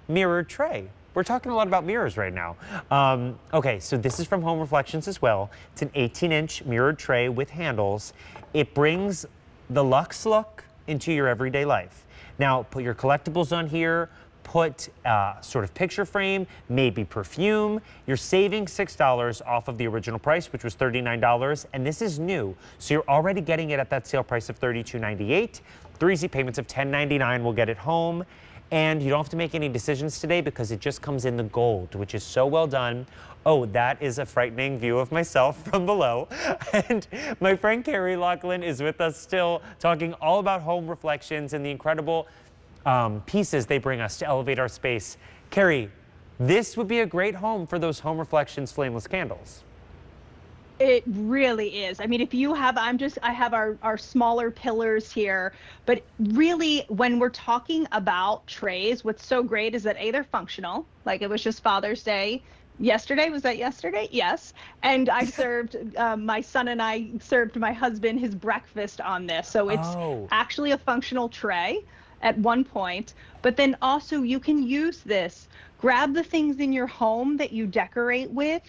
mirrored tray. We're talking a lot about mirrors right now. Okay, so this is from Home Reflections as well. It's an 18-inch mirrored tray with handles. It brings the luxe look into your everyday life. Now, put your collectibles on here, put sort of picture frame, maybe perfume. You're saving $6 off of the original price, which was $39, and this is new. So you're already getting it at that sale price of $32.98. 3 easy payments of $10.99 will get it home. And you don't have to make any decisions today because it just comes in the gold, which is so well done. Oh, that is a frightening view of myself from below. And my friend Carrie Lachlan is with us still, talking all about Home Reflections and the incredible pieces they bring us to elevate our space. Carrie, this would be a great home for those Home Reflections flameless candles. It really is. I mean, if you have, I have our smaller pillars here, but really when we're talking about trays, what's so great is that A, they're functional, like it was just Father's Day yesterday. Was that yesterday? Yes. And I served, my son and I served my husband his breakfast on this. So it's actually a functional tray at one point, but then also you can use this. Grab the things in your home that you decorate with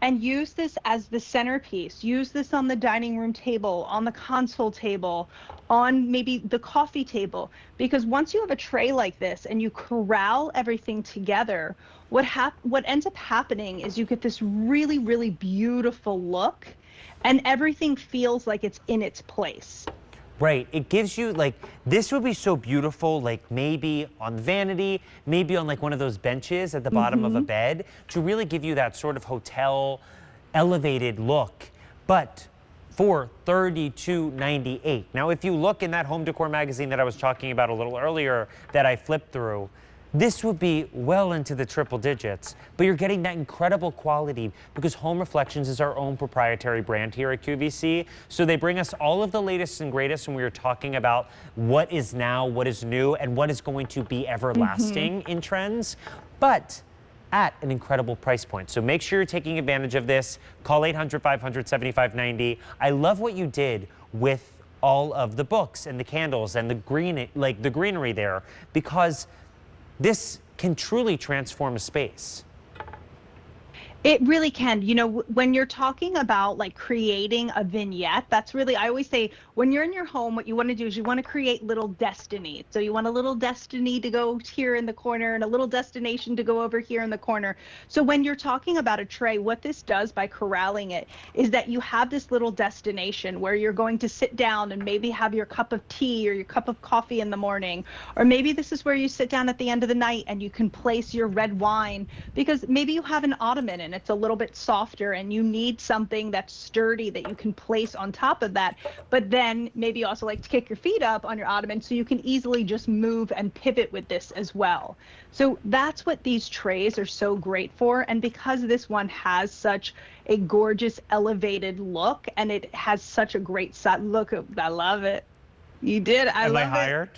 and use this as the centerpiece. Use this on the dining room table, on the console table, on maybe the coffee table. Because once you have a tray like this and you corral everything together, what ends up happening is you get this really, really beautiful look and everything feels like it's in its place. Right, it gives you, like, this would be so beautiful, like maybe on vanity, maybe on like one of those benches at the bottom of a bed, to really give you that sort of hotel elevated look, but for $32.98. Now, if you look in that home decor magazine that I was talking about a little earlier that I flipped through, this would be well into the triple digits, but you're getting that incredible quality because Home Reflections is our own proprietary brand here at QVC. So they bring us all of the latest and greatest when we were talking about what is now, what is new, and what is going to be everlasting in trends, but at an incredible price point. So make sure you're taking advantage of this. Call 800-500-7590. I love what you did with all of the books and the candles and the green, like the greenery there, because this can truly transform a space. It really can. You know, when you're talking about like creating a vignette, that's really, I always say, when you're in your home, what you want to do is you want to create little destiny. So you want a little destiny to go here in the corner and a little destination to go over here in the corner. So when you're talking about a tray, what this does by corralling it is that you have this little destination where you're going to sit down and maybe have your cup of tea or your cup of coffee in the morning. Or maybe this is where you sit down at the end of the night and you can place your red wine, because maybe you have an ottoman and it's a little bit softer and you need something that's sturdy that you can place on top of that, but then maybe you also like to kick your feet up on your ottoman so you can easily just move and pivot with this as well. So that's what these trays are so great for, and because this one has such a gorgeous elevated look and it has such a great look, I love it. You did. Am I hired?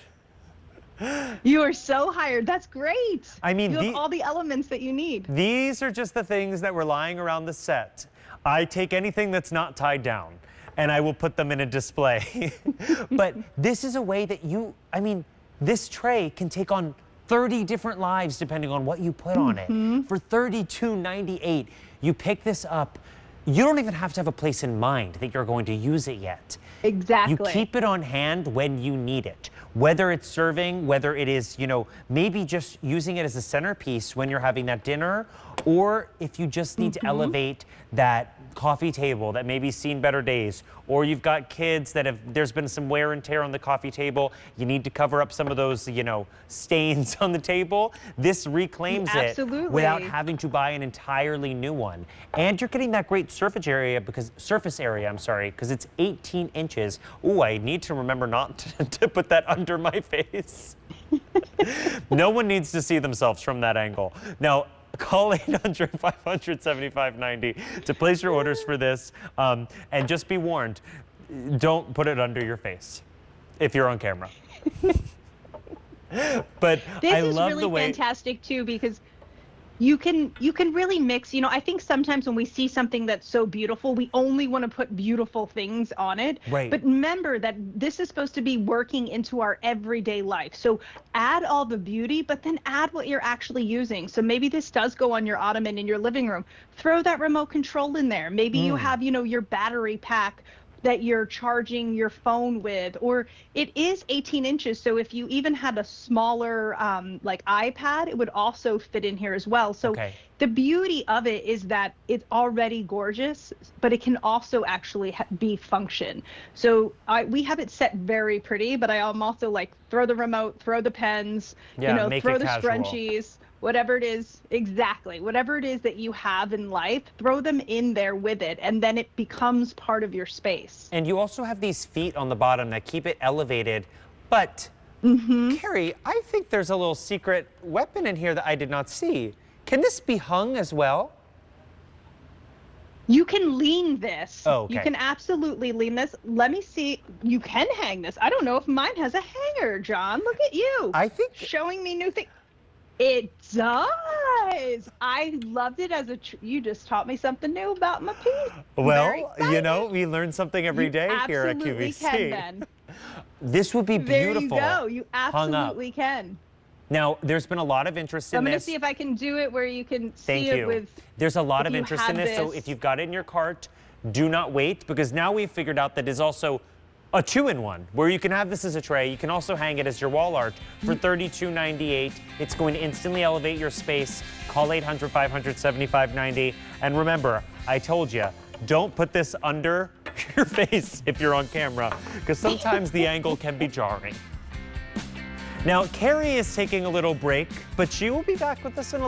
You are so hired. That's great. I mean, you have all the elements that you need. These are just the things that were lying around the set. I take anything that's not tied down and I will put them in a display. But this is a way that I mean, this tray can take on 30 different lives depending on what you put on it. For $32.98, you pick this up. You don't even have to have a place in mind that you're going to use it yet. Exactly. You keep it on hand when you need it. Whether it's serving, whether it is, you know, maybe just using it as a centerpiece when you're having that dinner, or if you just need to elevate that coffee table that maybe seen better days, or you've got kids that there's been some wear and tear on the coffee table, you need to cover up some of those, you know, stains on the table. This reclaims it without having to buy an entirely new one. And you're getting that great surface area because it's 18 inches. Ooh, I need to remember not to put that under my face. No one needs to see themselves from that angle. Now, call 800-500-7590 to place your orders for this. And just be warned, don't put it under your face if you're on camera. But this I is love really the way fantastic too, because You can really mix, I think sometimes when we see something that's so beautiful, we only want to put beautiful things on it. Right. But remember that this is supposed to be working into our everyday life. So add all the beauty, but then add what you're actually using. So maybe this does go on your ottoman in your living room. Throw that remote control in there. Maybe you have, your battery pack that you're charging your phone with, or it is 18 inches. So if you even had a smaller like iPad, it would also fit in here as well. So the beauty of it is that it's already gorgeous, but it can also actually be function. So we have it set very pretty, but I'm also like, throw the remote, throw the pens, throw the scrunchies, whatever it is, exactly, whatever it is that you have in life, throw them in there with it, and then it becomes part of your space. And you also have these feet on the bottom that keep it elevated, but Carrie, I think there's a little secret weapon in here that I did not see. Can this be hung as well? You can lean this. Oh, okay. You can absolutely lean this. Let me see. You can hang this. I don't know if mine has a hanger, John. Look at you. I think showing me new things. It does. I loved it as you just taught me something new about my piece. Well, we learn something every day here at QVC. Absolutely can, Ben. This would be beautiful. There you go. You absolutely can. Now, there's been a lot of interest in this. I'm going to see if I can do it where you can see it with. There's a lot of interest in this. So if you've got it in your cart, do not wait, because now we've figured out that it's also a 2-in-1, where you can have this as a tray. You can also hang it as your wall art for $32.98. It's going to instantly elevate your space. Call 800-500-7590. And remember, I told you, don't put this under your face if you're on camera, because sometimes the angle can be jarring. Now, Carrie is taking a little break, but she will be back with us in a